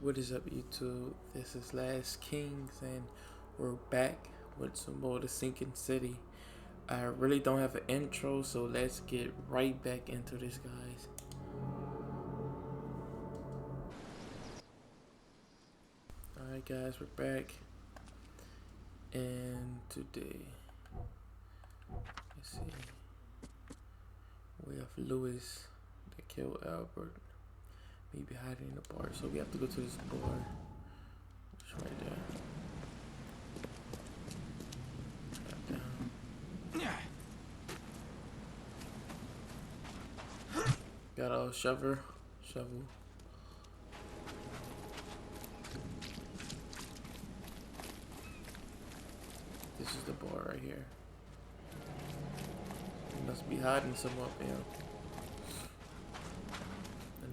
What is up, YouTube? This is Last Kings, and we're back with some more The Sinking City. I really don't have an intro, so let's get right back into this, guys. Alright, guys, we're back. And today, let's see, we have Lewis that killed Albert. Maybe hiding in the bar, so we have to go to this bar. It's right there. Down. Got a shovel. This is the bar right here. He must be hiding some up here.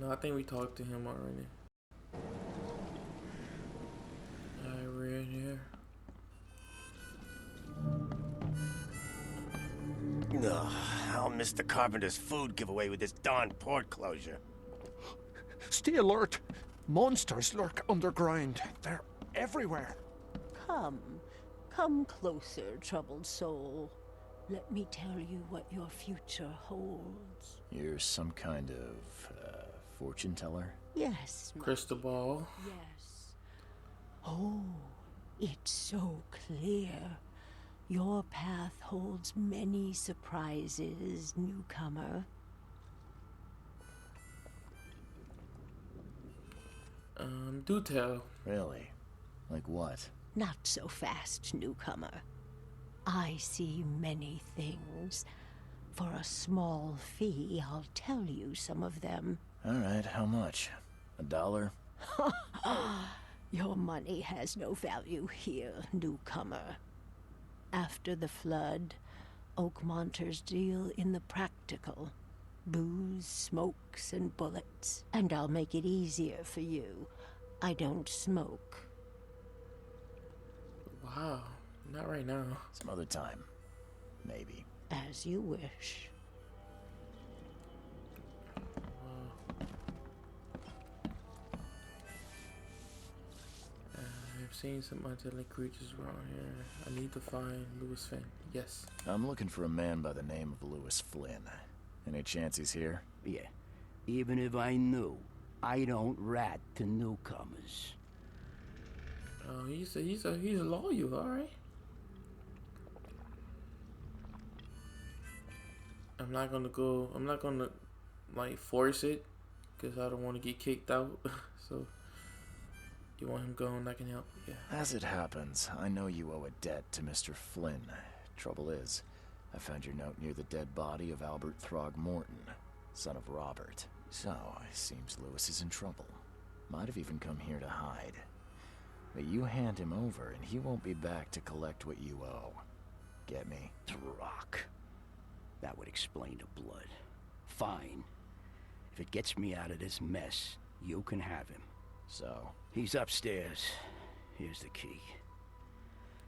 No, I think we talked to him already. Alright, we're in here. Ugh, I'll miss the carpenter's food giveaway with this darn port closure. Stay alert. Monsters lurk underground. They're everywhere. Come closer, troubled soul. Let me tell you what your future holds. You're some kind of fortune teller? Yes, Crystal ball. yes. Oh, it's so clear. Your path holds many surprises, newcomer. Do tell. Really? Like what? Not so fast, newcomer. I see many things. For a small fee, I'll tell you some of them. Alright, how much? $1? Your money has no value here, newcomer. After the flood, Oakmonters deal in the practical. Booze, smokes, and bullets. And I'll make it easier for you. I don't smoke. Wow, not right now. Some other time. Maybe. As you wish. I've seen some undeadly creatures around here. I need to find Lewis Finn. Yes. I'm looking for a man by the name of Lewis Flynn. Any chance he's here? Yeah. Even if I knew, I don't rat to newcomers. Oh, he's loyal, all right. I'm not gonna like force it, because I don't want to get kicked out. So you want him gone, I can help. Yeah. As it happens, I know you owe a debt to Mr. Flynn. Trouble is, I found your note near the dead body of Albert Throgmorton, son of Robert. So, it seems Lewis is in trouble. Might have even come here to hide. But you hand him over and he won't be back to collect what you owe. Get me? Throck. That would explain the blood. Fine. If it gets me out of this mess, you can have him. So? He's upstairs. Here's the key.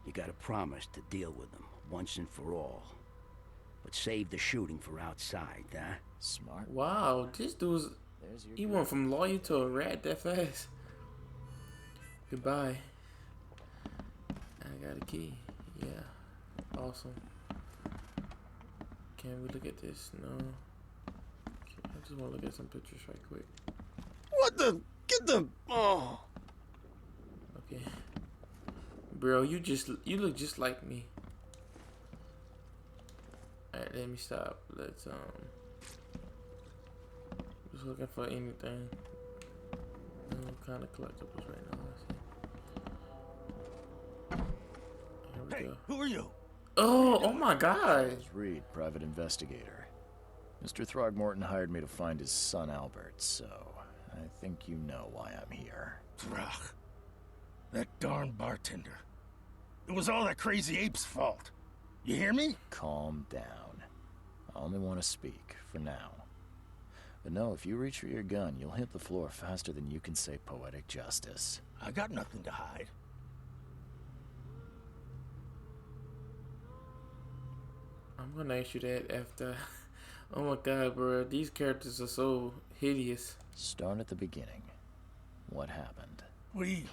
You gotta promise to deal with him once and for all. But save the shooting for outside, huh? Smart. Wow, this dude's he went from lawyer to a rat that fast. Goodbye. I got a key. Yeah. Awesome. Can we look at this? No. Okay, I just want to look at some pictures right quick. What the? Get the... Oh. Okay. Bro, you look just like me. Alright, let me stop. Let's just looking for anything. No kind of collectibles right now. Let's see. Here we Hey, go. who are you? Oh my God. It's Reed, private investigator. Mr. Throgmorton hired me to find his son Albert, so I think you know why I'm here. Throg. That darn bartender. It was all that crazy ape's fault. You hear me? Calm down. I only want to speak, for now. But no, if you reach for your gun, you'll hit the floor faster than you can say poetic justice. I got nothing to hide. I'm gonna ask you that after. Oh my God, bro. These characters are so hideous. Start at the beginning. What happened? We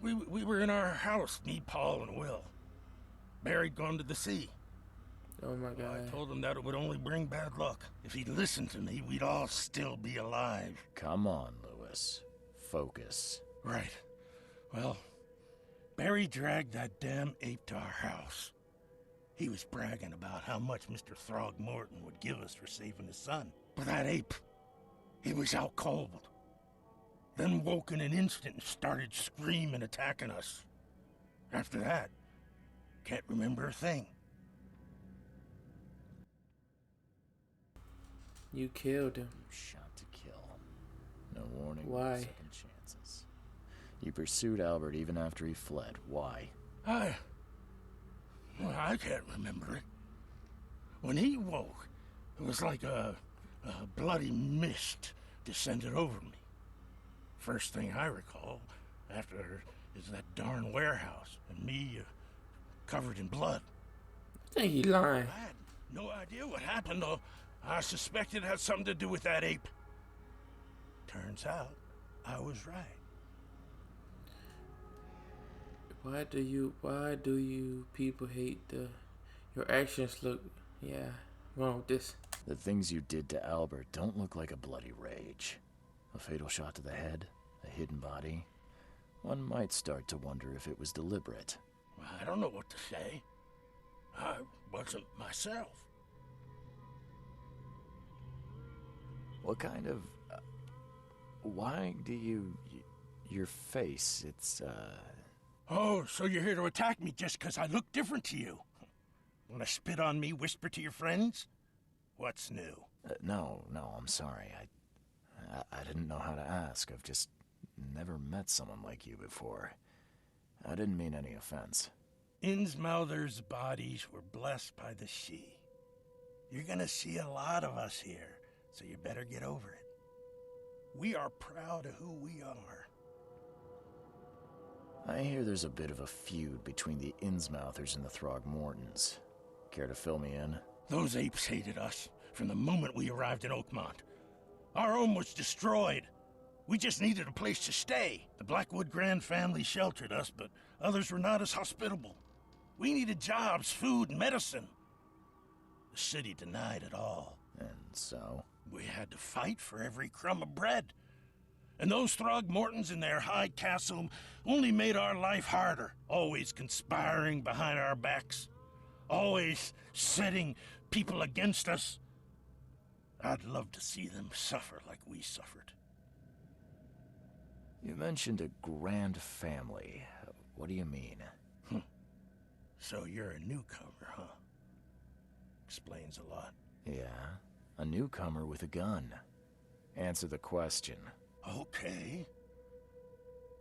were in our house, me, Paul, and Will. Barry'd gone to the sea. Oh my I god. told him that it would only bring bad luck. If he'd listened to me, we'd all still be alive. Come on, Lewis. Focus. Right. Well, Barry dragged that damn ape to our house. He was bragging about how much Mr. Throgmorton would give us for saving his son. But that ape, he was out cold. Then woke in an instant and started screaming, attacking us. After that, can't remember a thing. You killed him. You shot to kill. No warning. Why? No second chances. You pursued Albert even after he fled. Why? I can't remember it. When he woke, it was like a bloody mist descended over me. First thing I recall after is that darn warehouse and me covered in blood. I think he lying. I had no idea what happened, though. I suspected it had something to do with that ape. Turns out, I was right. Why do you people hate your actions look, yeah, wrong with this. The things you did to Albert don't look like a bloody rage. A fatal shot to the head, a hidden body. One might start to wonder if it was deliberate. I don't know what to say. I wasn't myself. What kind of... why do you... your face, it's, Oh, so you're here to attack me just 'cause I look different to you? Wanna spit on me, whisper to your friends? What's new? no, I'm sorry. I didn't know how to ask. I've just never met someone like you before. I didn't mean any offense. Innsmouther's bodies were blessed by the sea. You're gonna see a lot of us here, so you better get over it. We are proud of who we are. I hear there's a bit of a feud between the Innsmouthers and the Throgmortons. Care to fill me in? Those apes hated us from the moment we arrived in Oakmont. Our home was destroyed. We just needed a place to stay. The Blackwood Grand family sheltered us, but others were not as hospitable. We needed jobs, food, and medicine. The city denied it all. And so? We had to fight for every crumb of bread. And those Throgmortons in their high castle only made our life harder, always conspiring behind our backs, always setting people against us. I'd love to see them suffer like we suffered. You mentioned a grand family. What do you mean? So you're a newcomer, huh? Explains a lot. Yeah, a newcomer with a gun. Answer the question. Okay.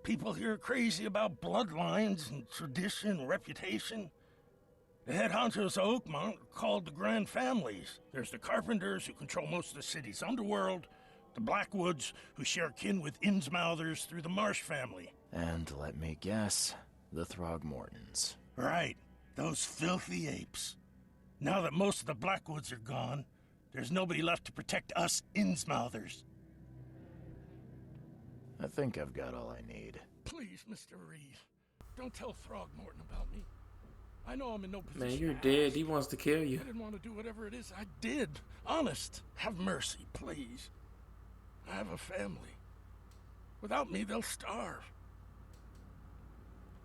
People here are crazy about bloodlines and tradition and reputation. The head honchos of Oakmont are called the Grand Families. There's the Carpenters, who control most of the city's underworld, the Blackwoods, who share kin with Innsmouthers through the Marsh family. And let me guess, the Throgmortons. Right, those filthy apes. Now that most of the Blackwoods are gone, there's nobody left to protect us Innsmouthers. I think I've got all I need. Please, Mr. Reed, don't tell Throgmorton about me. I know I'm in no position. Man, you're to dead. ask. He wants to kill you. I didn't want to do whatever it is I did. Honest. Have mercy, please. I have a family. Without me, they'll starve.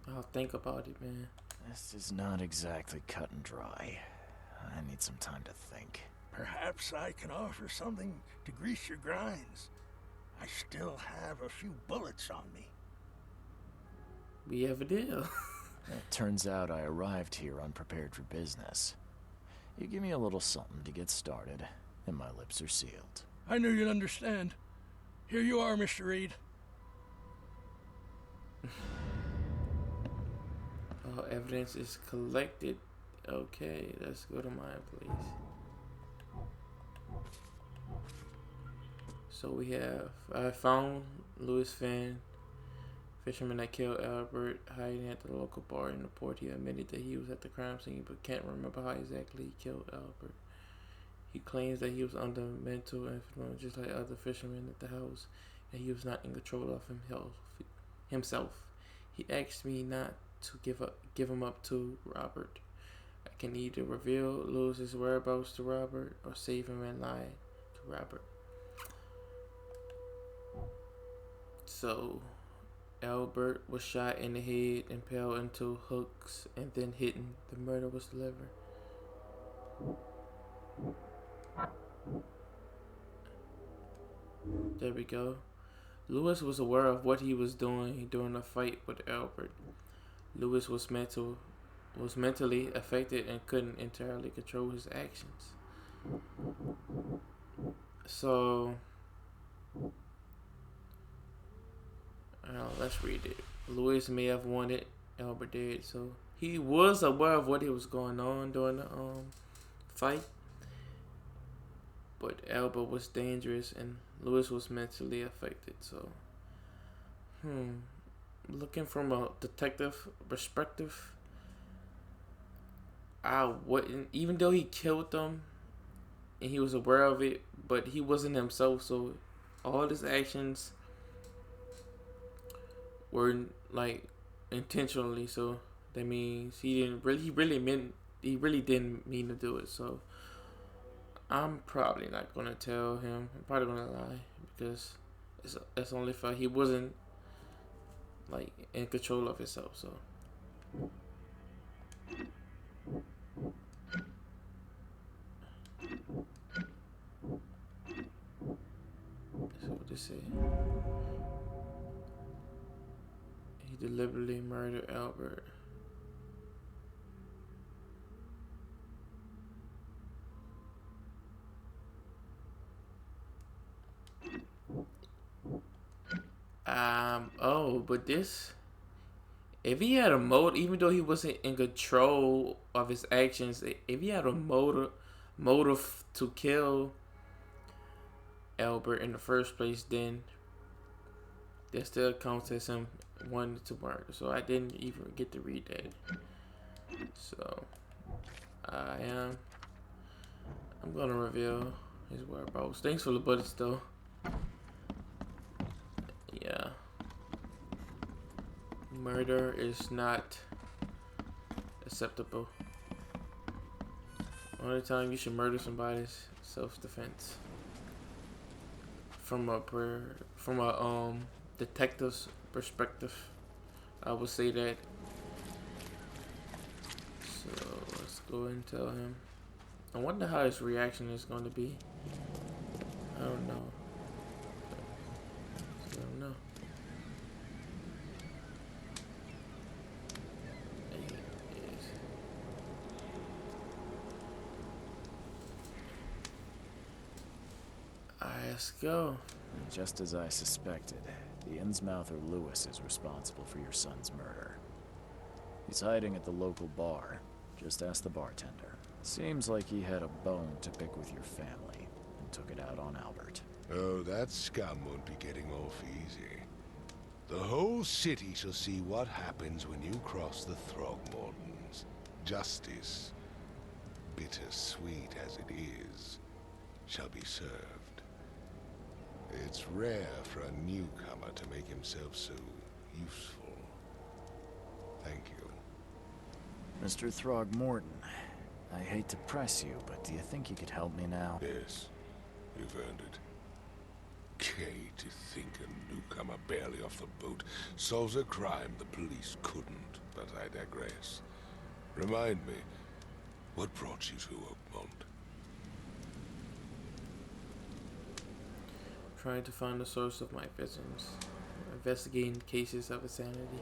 I'll think about it, man. This is not exactly cut and dry. I need some time to think. Perhaps I can offer something to grease your grinds. I still have a few bullets on me. We have a deal. It turns out I arrived here unprepared for business. You give me a little something to get started, and my lips are sealed. I knew you'd understand. Here you are, Mr. Reed. All evidence is collected. Okay, let's go to mine, please. So we have, I found Louis Finn, fisherman that killed Albert, hiding at the local bar in the port. He admitted that he was at the crime scene, but can't remember how exactly he killed Albert. He claims that he was under mental influence, just like other fishermen at the house, and he was not in control of himself. himself. He asked me not to give him up to Robert. I can either reveal Lewis's whereabouts to Robert or save him and lie to Robert. So, Albert was shot in the head, impaled into hooks, and then hidden. The murder was delivered. There we go. Lewis was aware of what he was doing during the fight with Albert. Lewis was mentally affected and couldn't entirely control his actions. So, let's read it. Lewis may have wanted Albert dead, so he was aware of what was going on during the fight. But Albert was dangerous and Lewis was mentally affected. So, looking from a detective perspective, I wouldn't, even though he killed them and he was aware of it, but he wasn't himself. So, all his actions were like intentionally. So that means he really didn't mean to do it. So I'm probably not gonna tell him. I'm probably gonna lie because it's only fair. He wasn't like in control of himself. So what they say. He deliberately murdered Albert. But this, if he had a motive, even though he wasn't in control of his actions, if he had a motive to kill Albert in the first place, then that still counts as him wanting to murder. So I didn't even get to read that. So I'm gonna reveal his whereabouts. Thanks for the bullets, though. Yeah. Murder is not acceptable. Only time you should murder somebody is self-defense. From a detective's perspective, I would say that. So let's go and tell him. I wonder how his reaction is going to be. I don't know. I don't know. Let's go. Just as I suspected, the Innsmouther Lewis is responsible for your son's murder. He's hiding at the local bar. Just ask the bartender. Seems like he had a bone to pick with your family and took it out on Albert. Oh, that scum won't be getting off easy. The whole city shall see what happens when you cross the Throgmortons. Justice, bittersweet as it is, shall be served. It's rare for a newcomer to make himself so useful. Thank you. Mr. Throgmorton, I hate to press you, but do you think you could help me now? Yes, you've earned it. Gay to think a newcomer barely off the boat solves a crime the police couldn't, but I digress. Remind me, what brought you to Oakmont? Trying to find the source of my visions. Investigating cases of insanity.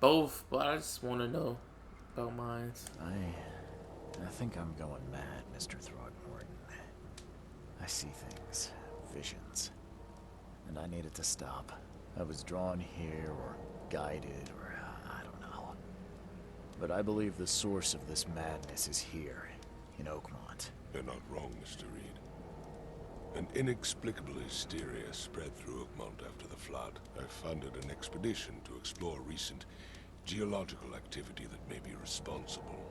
Both, but I just want to know about mine. I think I'm going mad, Mr. Throgmorton. I see things, visions, and I need it to stop. I was drawn here, or guided, or I don't know. But I believe the source of this madness is here, in Oakmont. You're not wrong, Mr. Reed. An inexplicable hysteria spread through Oakmont after the flood. I funded an expedition to explore recent geological activity that may be responsible.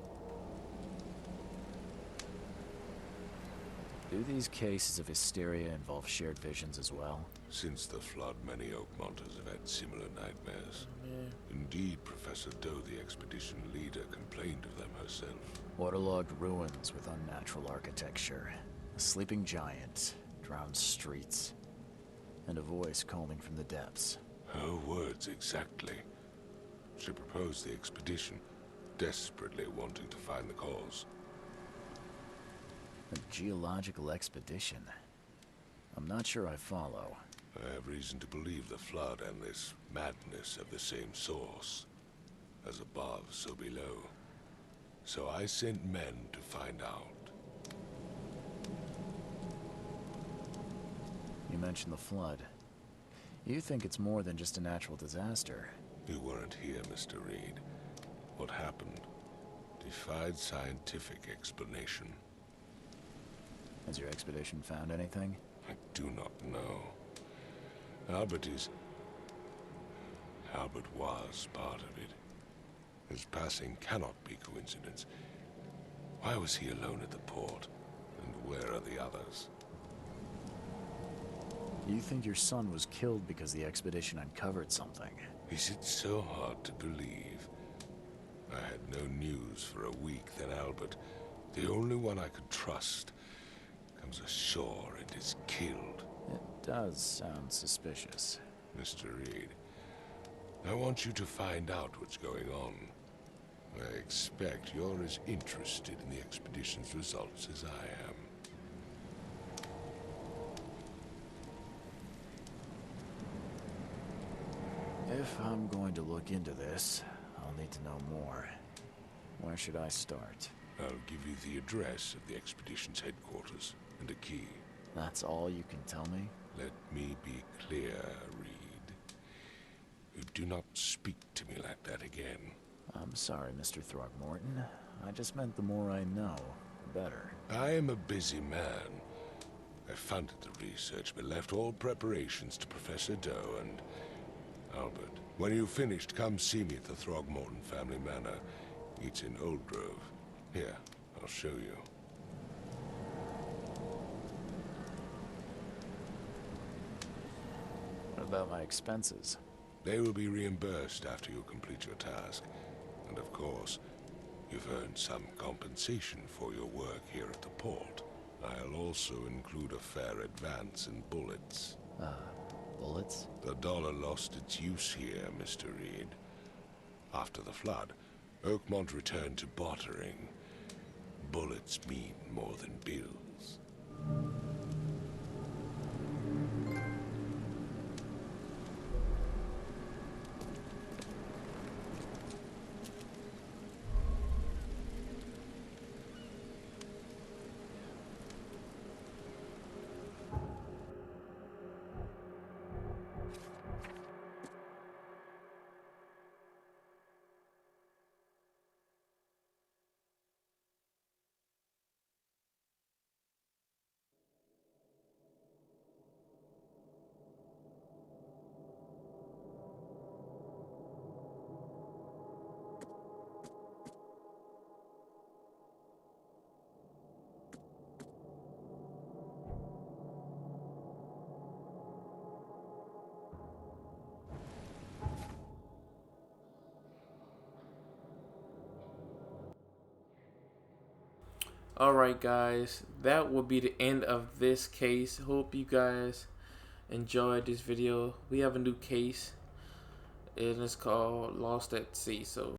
Do these cases of hysteria involve shared visions as well? Since the flood, many Oakmonters have had similar nightmares. Yeah. Indeed, Professor Doe, the expedition leader, complained of them herself. Waterlogged ruins with unnatural architecture, a sleeping giant, drowned streets, and a voice calling from the depths. Her words exactly. She proposed the expedition, desperately wanting to find the cause. A geological expedition? I'm not sure I follow. I have reason to believe the flood and this madness have the same source. As above, so below. So I sent men to find out. You mentioned the flood. You think it's more than just a natural disaster. You weren't here, Mr. Reed. What happened defied scientific explanation. Has your expedition found anything? I do not know. Albert was part of it. His passing cannot be coincidence. Why was he alone at the port? And where are the others? You think your son was killed because the expedition uncovered something? Is it so hard to believe? I had no news for a week, then Albert, the only one I could trust, comes ashore and is killed. It does sound suspicious. Mr. Reed, I want you to find out what's going on. I expect you're as interested in the expedition's results as I am. If I'm going to look into this, I'll need to know more. Where should I start? I'll give you the address of the expedition's headquarters and a key. That's all you can tell me? Let me be clear, Reed. You do not speak to me like that again. I'm sorry, Mr. Throgmorton. I just meant the more I know, the better. I am a busy man. I funded the research, but left all preparations to Professor Doe and Albert. When you've finished, come see me at the Throgmorton family manor. It's in Old Grove. Here, I'll show you. What about my expenses? They will be reimbursed after you complete your task. And of course, you've earned some compensation for your work here at the port. I'll also include a fair advance in bullets. Bullets? The dollar lost its use here, Mr. Reed. After the flood, Oakmont returned to bartering. Bullets mean more than bills. Alright guys, that will be the end of this case. Hope you guys enjoyed this video. We have a new case and it's called Lost at Sea. So